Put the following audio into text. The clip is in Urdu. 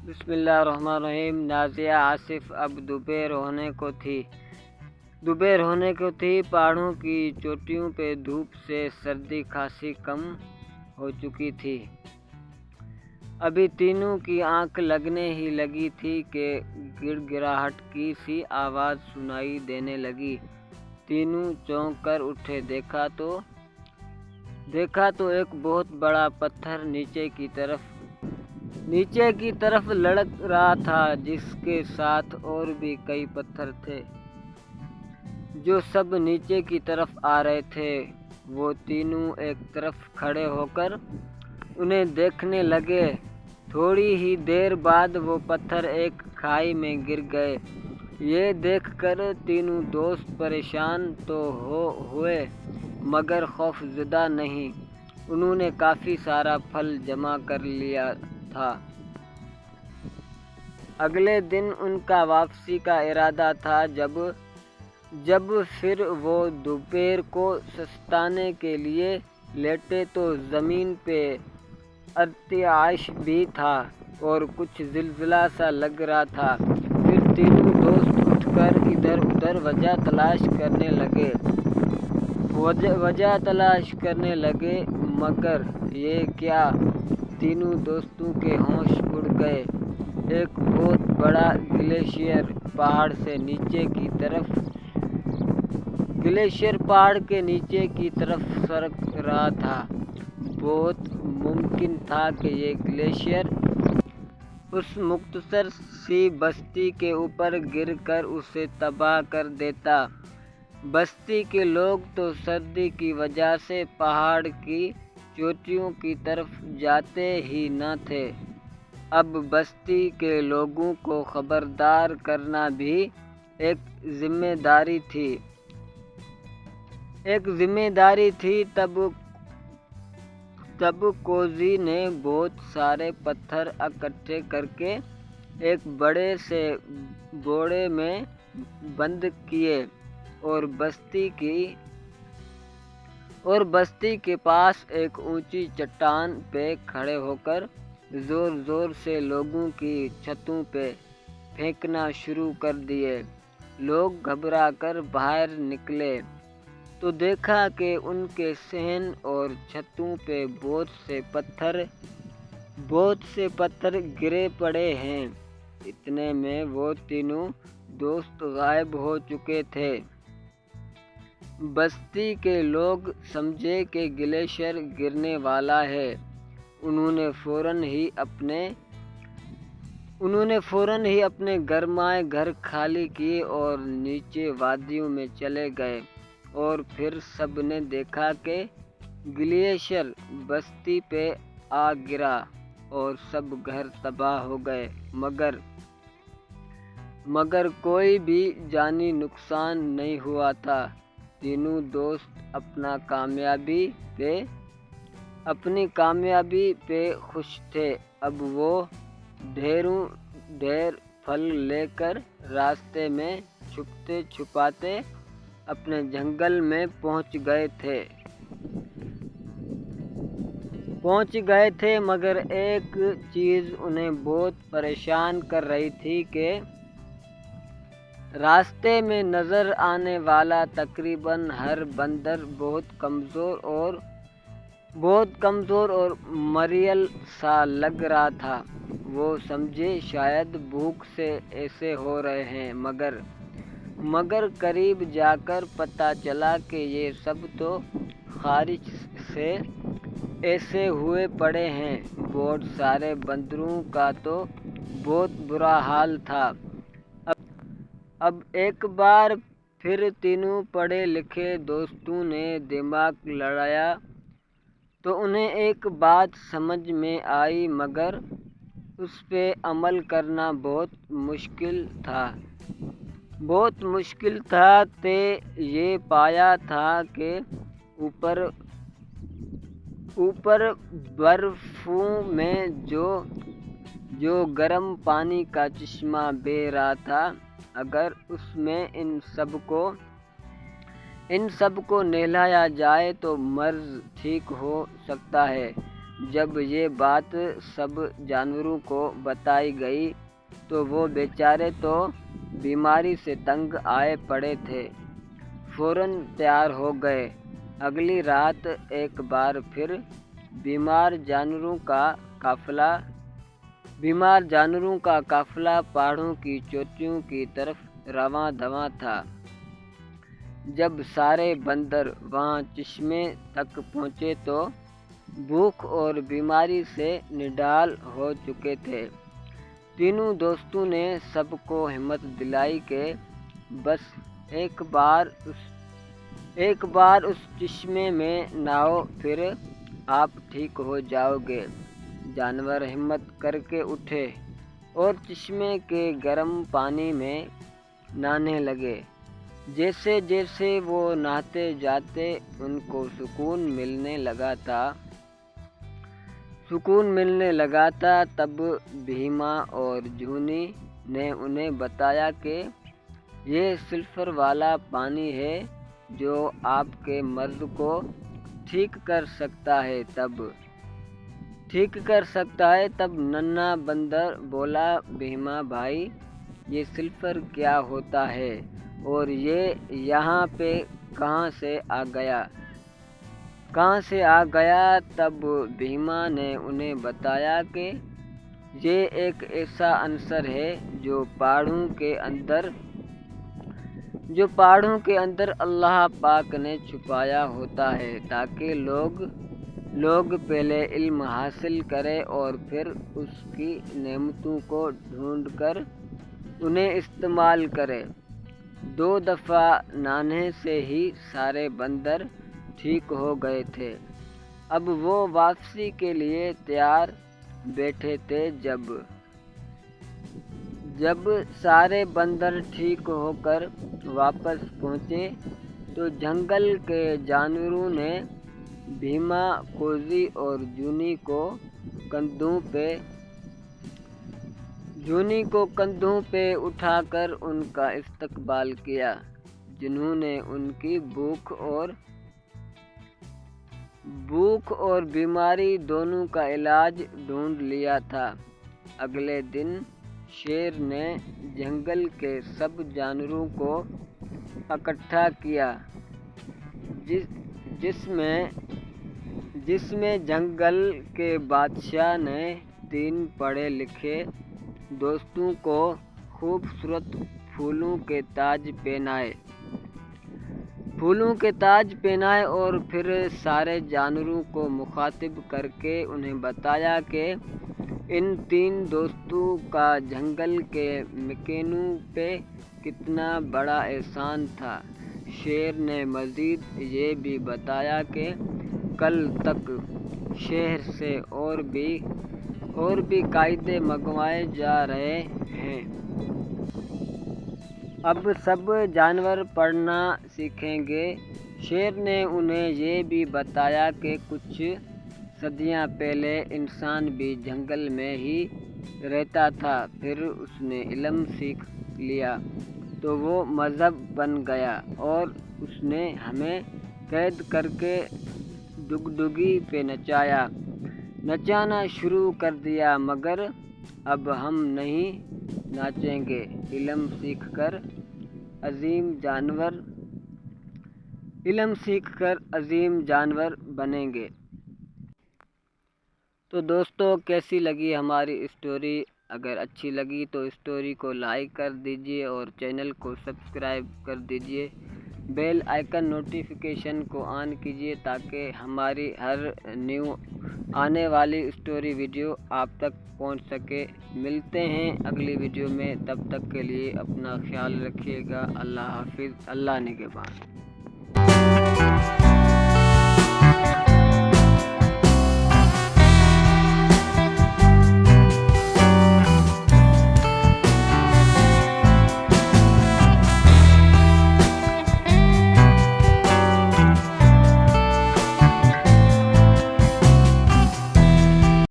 بسم اللہ الرحمن الرحیم۔ نازیہ آصف اب دوپہر ہونے کو تھی۔ پہاڑوں کی چوٹیوں پہ دھوپ سے سردی خاصی کم ہو چکی تھی۔ ابھی تینوں کی آنکھ لگنے ہی لگی تھی کہ گڑ گڑاہٹ کی سی آواز سنائی دینے لگی۔ تینوں چونک کر اٹھے، دیکھا تو ایک بہت بڑا پتھر نیچے کی طرف لڑک رہا تھا، جس کے ساتھ اور بھی کئی پتھر تھے جو سب نیچے کی طرف آ رہے تھے۔ وہ تینوں ایک طرف کھڑے ہو کر انہیں دیکھنے لگے۔ تھوڑی ہی دیر بعد وہ پتھر ایک کھائی میں گر گئے۔ یہ دیکھ کر تینوں دوست پریشان تو ہوئے مگر خوف زدہ نہیں۔ انہوں نے کافی سارا پھل جمع کر لیا تھا۔ اگلے دن ان کا واپسی کا ارادہ تھا۔ جب پھر وہ دوپہر کو سستانے کے لیے لیٹے تو زمین پہ ارتعاش بھی تھا اور کچھ زلزلہ سا لگ رہا تھا۔ پھر تینوں دوست اٹھ کر ادھر ادھر وجہ تلاش کرنے لگے مگر یہ کیا! تینوں دوستوں کے ہوش اڑ گئے۔ ایک بہت بڑا گلیشیئر پہاڑ کے نیچے کی طرف سرک رہا تھا۔ بہت ممکن تھا کہ یہ گلیشیئر اس مختصر سی بستی کے اوپر گر کر اسے تباہ کر دیتا۔ بستی کے لوگ تو سردی کی وجہ سے پہاڑ کی چوٹیوں کی طرف جاتے ہی نہ تھے۔ اب بستی کے لوگوں کو خبردار کرنا بھی ایک ذمہ داری تھی۔ تب کوزی نے بہت سارے پتھر اکٹھے کر کے ایک بڑے سے بوڑے میں بند کیے اور بستی کے پاس ایک اونچی چٹان پہ کھڑے ہو کر زور زور سے لوگوں کی چھتوں پہ پھینکنا شروع کر دیے۔ لوگ گھبرا کر باہر نکلے تو دیکھا کہ ان کے صحن اور چھتوں پہ بہت سے پتھر گرے پڑے ہیں۔ اتنے میں وہ تینوں دوست غائب ہو چکے تھے۔ بستی کے لوگ سمجھے کہ گلیشیئر گرنے والا ہے۔ انہوں نے فوراً ہی اپنے گرمائے گھر خالی کیے اور نیچے وادیوں میں چلے گئے اور پھر سب نے دیکھا کہ گلیشیئر بستی پہ آ گرا اور سب گھر تباہ ہو گئے مگر کوئی بھی جانی نقصان نہیں ہوا تھا۔ تینوں دوست اپنی کامیابی پہ خوش تھے۔ اب وہ ڈھیر پھل لے کر راستے میں چھپتے چھپاتے اپنے جنگل میں پہنچ گئے تھے مگر ایک چیز انہیں بہت پریشان کر رہی تھی کہ راستے میں نظر آنے والا تقریباً ہر بندر بہت کمزور اور مریل سا لگ رہا تھا۔ وہ سمجھے شاید بھوک سے ایسے ہو رہے ہیں مگر قریب جا کر پتہ چلا کہ یہ سب تو خارش سے ایسے ہوئے پڑے ہیں۔ بہت سارے بندروں کا تو بہت برا حال تھا۔ اب ایک بار پھر تینوں پڑھے لکھے دوستوں نے دماغ لڑایا تو انہیں ایک بات سمجھ میں آئی مگر اس پہ عمل کرنا بہت مشکل تھا۔ یہ پایا تھا کہ اوپر برفوں میں جو گرم پانی کا چشمہ بہہ رہا تھا، اگر اس میں ان سب کو نہلایا جائے تو مرض ٹھیک ہو سکتا ہے جب یہ بات سب جانوروں کو بتائی گئی تو وہ بیچارے تو بیماری سے تنگ آئے پڑے تھے، فوراً تیار ہو گئے۔ اگلی رات ایک بار پھر بیمار جانوروں کا قافلہ پہاڑوں کی چوٹیوں کی طرف رواں دواں تھا۔ جب سارے بندر وہاں چشمے تک پہنچے تو بھوک اور بیماری سے نڈال ہو چکے تھے۔ تینوں دوستوں نے سب کو ہمت دلائی کہ بس ایک بار اس چشمے میں نہاؤ، پھر آپ ٹھیک ہو جاؤ گے۔ جانور ہمت کر کے اٹھے اور چشمے کے گرم پانی میں نہانے لگے۔ جیسے جیسے وہ نہاتے جاتے ان کو سکون ملنے لگا تھا۔ تب بھیما اور جھونی نے انہیں بتایا کہ یہ سلفر والا پانی ہے جو آپ کے مرض کو ٹھیک کر سکتا ہے۔ تب ننھا بندر بولا، بھیما بھائی، یہ سلفر کیا ہوتا ہے اور یہ یہاں پہ کہاں سے آ گیا؟ تب بھیما نے انہیں بتایا کہ یہ ایک ایسا عنصر ہے جو پہاڑوں کے اندر اللہ پاک نے چھپایا ہوتا ہے تاکہ لوگ پہلے علم حاصل کریں اور پھر اس کی نعمتوں کو ڈھونڈ کر انہیں استعمال کریں۔ 2 دفعہ نہانے سے ہی سارے بندر ٹھیک ہو گئے تھے۔ اب وہ واپسی کے لیے تیار بیٹھے تھے۔ جب سارے بندر ٹھیک ہو کر واپس پہنچے تو جنگل کے جانوروں نے بھیما، کوزی اور جھونی کو کندھوں پہ اٹھا کر ان کا استقبال کیا، جنہوں نے ان کی بھوک اور بیماری دونوں کا علاج ڈھونڈ لیا تھا۔ اگلے دن شیر نے جنگل کے سب جانوروں کو اکٹھا کیا، جس میں جنگل کے بادشاہ نے 3 پڑھے لکھے دوستوں کو خوبصورت پھولوں کے تاج پہنائے اور پھر سارے جانوروں کو مخاطب کر کے انہیں بتایا کہ ان 3 دوستوں کا جنگل کے مکینوں پہ کتنا بڑا احسان تھا۔ شیر نے مزید یہ بھی بتایا کہ کل تک شہر سے اور بھی قائدے منگوائے جا رہے ہیں۔ اب سب جانور پڑھنا سیکھیں گے۔ شیر نے انہیں یہ بھی بتایا کہ کچھ صدیاں پہلے انسان بھی جنگل میں ہی رہتا تھا، پھر اس نے علم سیکھ لیا تو وہ مذہب بن گیا اور اس نے ہمیں قید کر کے ڈگڈگی پہ نچانا شروع کر دیا، مگر اب ہم نہیں ناچیں گے، علم سیکھ کر عظیم جانور بنیں گے۔ تو دوستو، کیسی لگی ہماری اسٹوری؟ اگر اچھی لگی تو اسٹوری کو لائک کر دیجئے اور چینل کو سبسکرائب کر دیجئے، بیل آئیکن نوٹیفیکیشن کو آن کیجئے تاکہ ہماری ہر نیو آنے والی اسٹوری ویڈیو آپ تک پہنچ سکے۔ ملتے ہیں اگلی ویڈیو میں، تب تک کے لیے اپنا خیال رکھیے گا۔ اللہ حافظ، اللہ نگہبان۔